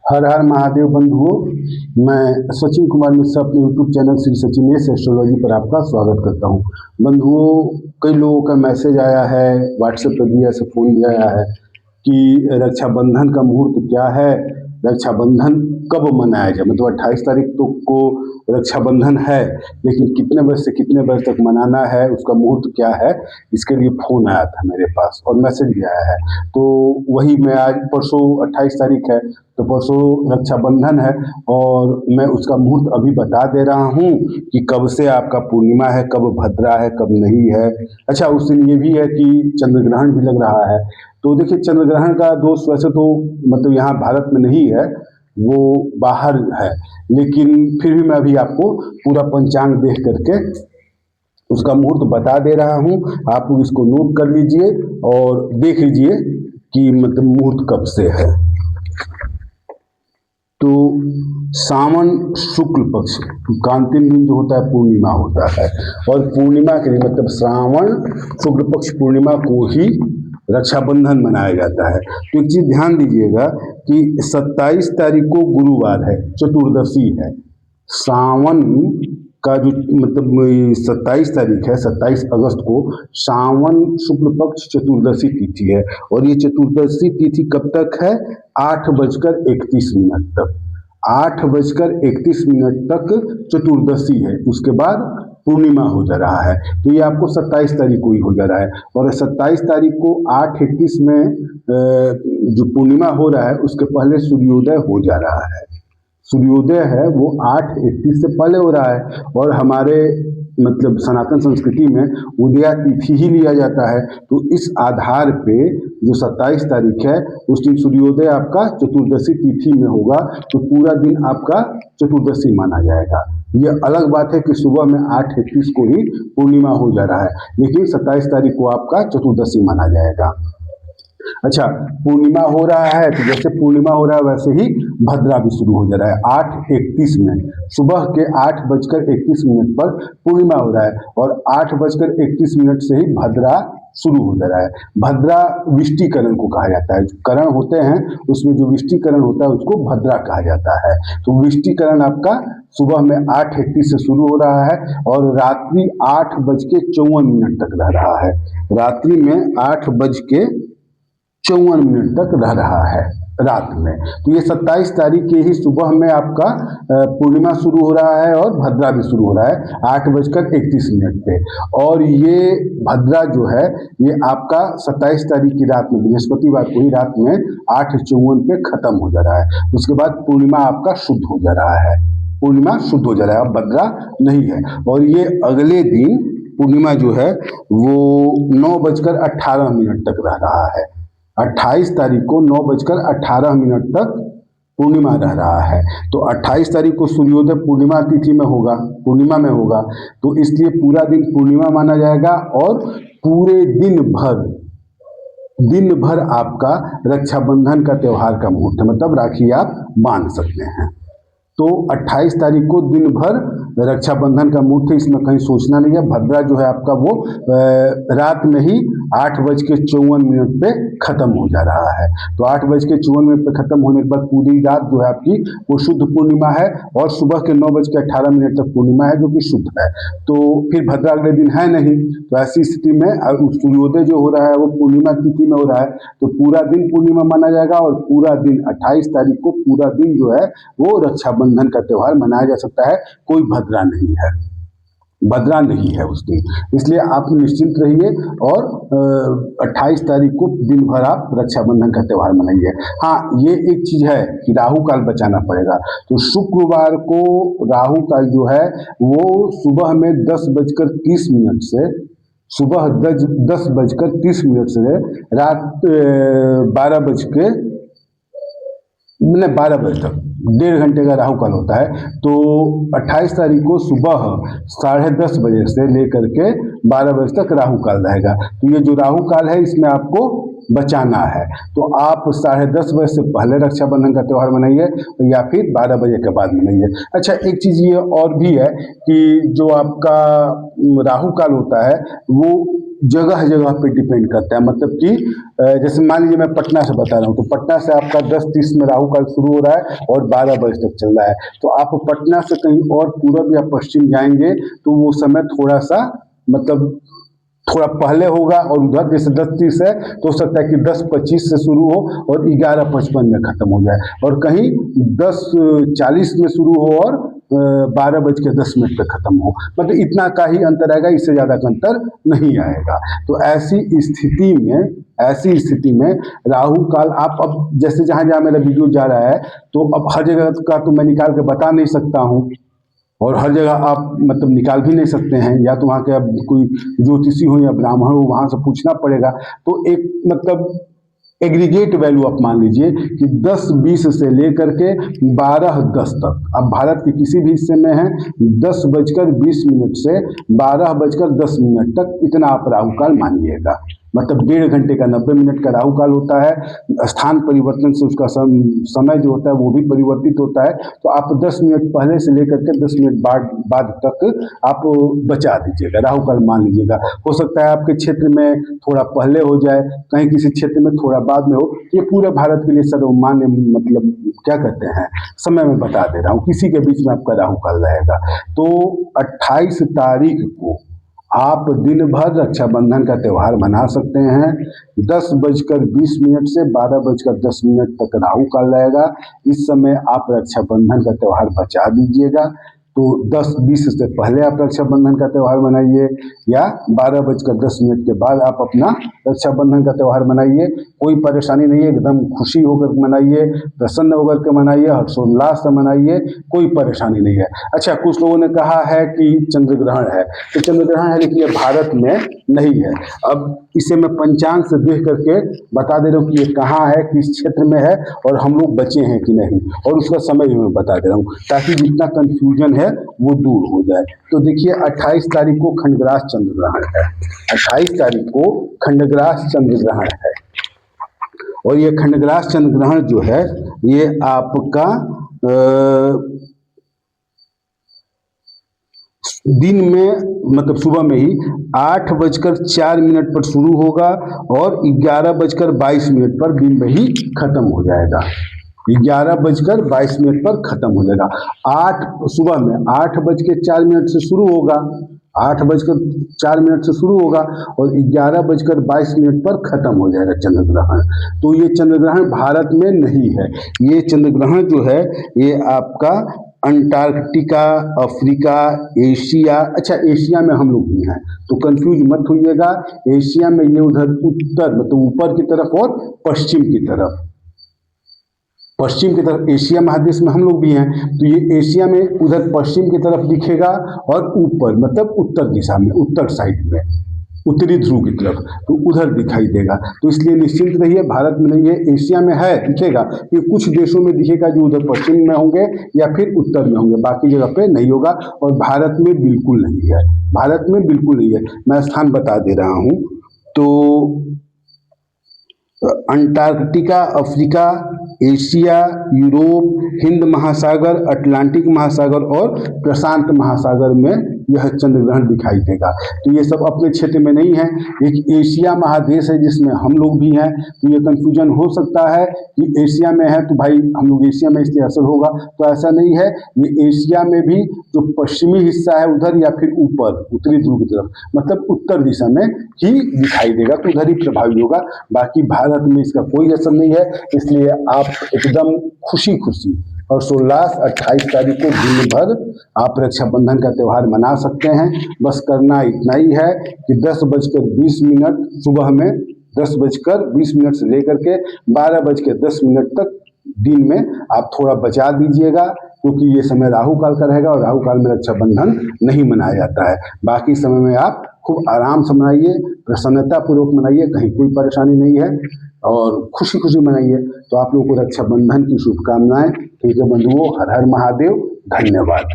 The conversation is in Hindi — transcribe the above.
हर हर महादेव बंधुओं, मैं सचिन कुमार मिश्रा अपने YouTube channel Shri Sachinesh astrology पर आपका स्वागत करता हूं। बंधुओं, कई लोगों का मैसेज आया है, व्हाट्सएप पर भी ऐसे फ़ोन भी आया है कि रक्षाबंधन का मुहूर्त क्या है, रक्षाबंधन कब मनाया जाए। मतलब 28 तारीख तो को रक्षाबंधन है, लेकिन कितने बजे से कितने बजे तक मनाना है, उसका मुहूर्त क्या है, इसके लिए फ़ोन आया था मेरे पास और मैसेज भी आया है। तो वही मैं आज परसों 28 तारीख है, तो परसों रक्षाबंधन है और मैं उसका मुहूर्त अभी बता दे रहा हूँ कि कब से आपका पूर्णिमा है, कब भद्रा है, कब नहीं है। अच्छा, उस दिन ये भी है कि चंद्र ग्रहण भी लग रहा है। तो देखिए, चंद्र ग्रहण का दोष वैसे तो मतलब यहाँ भारत में नहीं है, वो बाहर है, लेकिन फिर भी मैं अभी आपको पूरा पंचांग देख करके उसका मुहूर्त बता दे रहा हूँ। आप इसको नोट कर लीजिए और देख लीजिए कि मतलब मुहूर्त कब से है। तो सावन शुक्ल पक्ष का अंतिम दिन जो होता है पूर्णिमा होता है, और पूर्णिमा के लिए मतलब श्रावण शुक्ल पक्ष पूर्णिमा को ही रक्षाबंधन मनाया जाता है। तो एक चीज़ ध्यान दीजिएगा कि 27 तारीख को गुरुवार है, चतुर्दशी है। सावन का जो मतलब 27 तारीख है, 27 अगस्त को सावन शुक्ल पक्ष चतुर्दशी तिथि है, और ये चतुर्दशी तिथि कब तक है? 8:31 तक। 8:31 तक चतुर्दशी है, उसके बाद पूर्णिमा हो जा रहा है। तो ये आपको 27 तारीख को ही हो जा रहा है, और 27 तारीख को 8:31 में जो पूर्णिमा हो रहा है उसके पहले सूर्योदय हो जा रहा है। सूर्योदय है वो 8:31 से पहले हो रहा है, और हमारे मतलब सनातन संस्कृति में उदया तिथि ही लिया जाता है। तो इस आधार पे जो 27 तारीख है उस दिन सूर्योदय आपका चतुर्दशी तिथि में होगा, तो पूरा दिन आपका चतुर्दशी माना जाएगा। ये अलग बात है कि सुबह में 8:31 को ही पूर्णिमा हो जा रहा है, लेकिन 27 तारीख को आपका चतुर्दशी माना जाएगा। अच्छा, पूर्णिमा हो रहा है तो जैसे पूर्णिमा हो रहा है वैसे ही भद्रा भी शुरू हो जा रहा है। 8:31 में सुबह के 8:31 पर पूर्णिमा हो रहा है, और 8:31 से ही भद्रा शुरू हो जा रहा है। भद्रा विष्टिकरण को कहा जाता है। जो करण होते हैं उसमें जो विष्टिकरण होता है उसको भद्रा कहा जाता है। तो विष्टिकरण आपका सुबह में 8:31 से शुरू हो रहा है और रात्रि 8:54 तक रह रहा है। रात्रि में 8:54 तक रह रहा है रात में। तो ये 27 तारीख के ही सुबह में आपका पूर्णिमा शुरू हो रहा है और भद्रा भी शुरू हो रहा है 8:31 पे। और ये भद्रा जो है ये आपका 27 तारीख की रात में, बृहस्पतिवार को ही रात में 8:54 पे खत्म हो जा रहा है। उसके बाद पूर्णिमा आपका शुद्ध हो जा रहा है, पूर्णिमा शुद्ध हो जा रहा है, अब भद्रा नहीं है। और ये अगले दिन पूर्णिमा जो है वो 9:18 तक रह रहा है। 28 तारीख को 9:18 तक पूर्णिमा रह रहा है। तो 28 तारीख को सूर्योदय पूर्णिमा तिथि में होगा, पूर्णिमा में होगा, तो इसलिए पूरा दिन पूर्णिमा माना जाएगा, और पूरे दिन भर आपका रक्षाबंधन का त्यौहार का मुहूर्त है, मतलब राखी आप बांध सकते हैं। तो 28 तारीख को दिन भर रक्षाबंधन का मुहूर्त है, इसमें कहीं सोचना नहीं है। भद्रा जो है आपका वो रात में ही 8:54 पे खत्म हो जा रहा है। तो 8:54 पे खत्म होने के बाद पूरी रात जो है आपकी वो शुद्ध पूर्णिमा है, और सुबह के 9:18 तक पूर्णिमा है जो कि शुद्ध है। तो फिर भद्रा अगले दिन है नहीं, तो ऐसी स्थिति में सूर्योदय जो हो रहा है वो पूर्णिमा तिथि में हो रहा है, तो पूरा दिन पूर्णिमा माना जाएगा, और पूरा दिन 28 तारीख को पूरा दिन जो है वो रक्षाबंधन का त्यौहार मनाया जा सकता है। कोई भद्रा नहीं है, भद्रा नहीं है उस दिन, इसलिए आप निश्चिंत रहिए। और 28 तारीख को दिन भर आप रक्षाबंधन का त्यौहार मनाइए। हाँ, ये एक चीज़ है कि राहु काल बचाना पड़ेगा। तो शुक्रवार को राहु काल जो है वो सुबह में 10:30 से, सुबह 10:30 से रात 12 बजे तक 1.5 घंटे का राहु काल होता है। तो 28 तारीख को सुबह 10:30 बजे से लेकर के 12 बजे तक राहु काल रहेगा। तो ये जो राहु काल है इसमें आपको बचाना है, तो आप 10:30 बजे से पहले रक्षाबंधन का त्यौहार मनाइए या फिर 12 बजे के बाद मनाइए। अच्छा, एक चीज़ ये और भी है कि जो आपका राहु काल होता है वो जगह जगह पे डिपेंड करता है। मतलब कि जैसे मान लीजिए मैं पटना से बता रहा हूँ, तो पटना से आपका 10:30 में राहु काल शुरू हो रहा है और 12 बजे तक चल रहा है। तो आप पटना से कहीं और पूरब या पश्चिम जाएंगे तो वो समय थोड़ा सा मतलब थोड़ा पहले होगा, और उधर जैसे 10:30 है तो हो सकता है कि 10:25 से शुरू हो और 11:55 में खत्म हो जाए, और कहीं 10:40 में शुरू हो और 12:10 पे खत्म हो। मतलब इतना का ही अंतर आएगा, इससे ज़्यादा का अंतर नहीं आएगा। तो ऐसी स्थिति में राहु काल आप अब जैसे जहाँ जहाँ मेरा वीडियो जा रहा है, तो अब हर जगह का तो मैं निकाल के बता नहीं सकता हूँ, और हर जगह आप मतलब निकाल भी नहीं सकते हैं, या तो वहाँ के अब कोई ज्योतिषी हो या ब्राह्मण हो, वहाँ से पूछना पड़ेगा। तो एक मतलब एग्रीगेट वैल्यू आप मान लीजिए कि 10:20 से लेकर के 12:10 तक, अब भारत के किसी भी हिस्से में है 10:20 से 12:10 तक, इतना आप राहु काल मानिएगा। मतलब 1.5 घंटे का 90 मिनट का राहु काल होता है। स्थान परिवर्तन से उसका समय जो होता है वो भी परिवर्तित होता है। तो आप 10 मिनट पहले से लेकर के 10 मिनट बाद तक आप बचा दीजिएगा, राहु काल मान लीजिएगा। हो सकता है आपके क्षेत्र में थोड़ा पहले हो जाए, कहीं किसी क्षेत्र में थोड़ा बाद में हो। ये पूरे भारत के लिए सर्वमान्य मतलब क्या कहते हैं समय में बता दे रहा हूँ, किसी के बीच में आपका राहु काल रहेगा। तो 28 तारीख को आप दिन भर रक्षाबंधन का त्यौहार मना सकते हैं। 10:20 से 12:10 तक राहु काल रहेगा। इस समय आप रक्षाबंधन का त्यौहार बचा दीजिएगा। तो 10:20 से पहले आप रक्षाबंधन का त्यौहार मनाइए, या 12:10 के बाद आप अपना रक्षाबंधन का त्यौहार मनाइए। कोई परेशानी नहीं है, एकदम खुशी होकर मनाइए, प्रसन्न होकर के मनाइए, हर्षोल्लास से मनाइए, कोई परेशानी नहीं है। अच्छा, कुछ लोगों ने कहा है कि चंद्र ग्रहण है, तो चंद्र ग्रहण है लेकिन ये भारत में नहीं है। अब इसे मैं पंचांग से देख करके बता दे रहा हूँ कि ये कहाँ है, किस क्षेत्र में है, और हम लोग बचे हैं कि नहीं, और उसका समय भी मैं बता दे रहा हूँ, ताकि जितना कंफ्यूजन है वो दूर हो जाए। तो देखिए 28 तारीख को खंडग्रास चंद्र ग्रहण है। 28 तारीख को खंडग्रास चंद्र ग्रहण है, और ये खंडग्रास चंद्र ग्रहण जो है ये आपका दिन में मतलब सुबह में ही 8:04 पर शुरू होगा और 11:22 पर दिन में ही खत्म हो जाएगा। 11:22 पर खत्म हो जाएगा। सुबह में 8:04 से शुरू होगा, 8:04 से शुरू होगा और 11:22 पर खत्म हो जाएगा चंद्र ग्रहण। तो ये चंद्र ग्रहण भारत में नहीं है। ये चंद्र ग्रहण जो है ये आपका अंटार्कटिका, अफ्रीका, एशिया, अच्छा एशिया में हम लोग भी हैं, तो कंफ्यूज मत होइएगा। एशिया में ये उधर उत्तर मतलब ऊपर की तरफ और पश्चिम की तरफ एशिया महादेश में हम लोग भी हैं। तो ये एशिया में उधर पश्चिम की तरफ दिखेगा, और ऊपर मतलब उत्तर दिशा में, उत्तर साइड में, उत्तरी ध्रुव की तरफ, तो उधर दिखाई देगा। तो इसलिए निश्चिंत रहिए, भारत में नहीं है, एशिया में है, दिखेगा। ये कुछ देशों में दिखेगा जो उधर पश्चिम में होंगे या फिर उत्तर में होंगे, बाकी जगह पे नहीं होगा। और भारत में बिल्कुल नहीं है, भारत में बिल्कुल नहीं है। मैं स्थान बता दे रहा हूँ, तो Antarctica, Africa, Asia, Europe, Hind महासागर, अटलांटिक महासागर और प्रशांत महासागर में यह चंद्र ग्रहण दिखाई देगा। तो ये सब अपने क्षेत्र में नहीं है। एक एशिया महादेश है जिसमें हम लोग भी हैं, तो ये कंफ्यूजन हो सकता है कि एशिया में है तो भाई हम लोग एशिया में इसलिए असर होगा, तो ऐसा नहीं है। ये एशिया में भी जो पश्चिमी हिस्सा है उधर, या फिर ऊपर उत्तरी ध्रुव की तरफ मतलब उत्तर दिशा में ही दिखाई देगा, तो उधर ही प्रभावी होगा। बाकी भारत में इसका कोई असर नहीं है। इसलिए आप एकदम खुशी हर्षोल्लास 28 तारीख को दिन भर आप रक्षाबंधन का त्यौहार मना सकते हैं। बस करना इतना ही है कि 10:20 सुबह में 10:20 से लेकर के 12:10 तक दिन में आप थोड़ा बचा दीजिएगा, क्योंकि ये समय राहु काल का रहेगा और राहु काल में रक्षाबंधन नहीं मनाया जाता है। बाकी समय में आप खूब आराम से मनाइए, प्रसन्नता पूर्वक मनाइए, कहीं कोई परेशानी नहीं है, और खुशी खुशी मनाइए। तो आप लोगों को रक्षाबंधन की शुभकामनाएं। ठीक है बंधुओं, हर हर महादेव, धन्यवाद।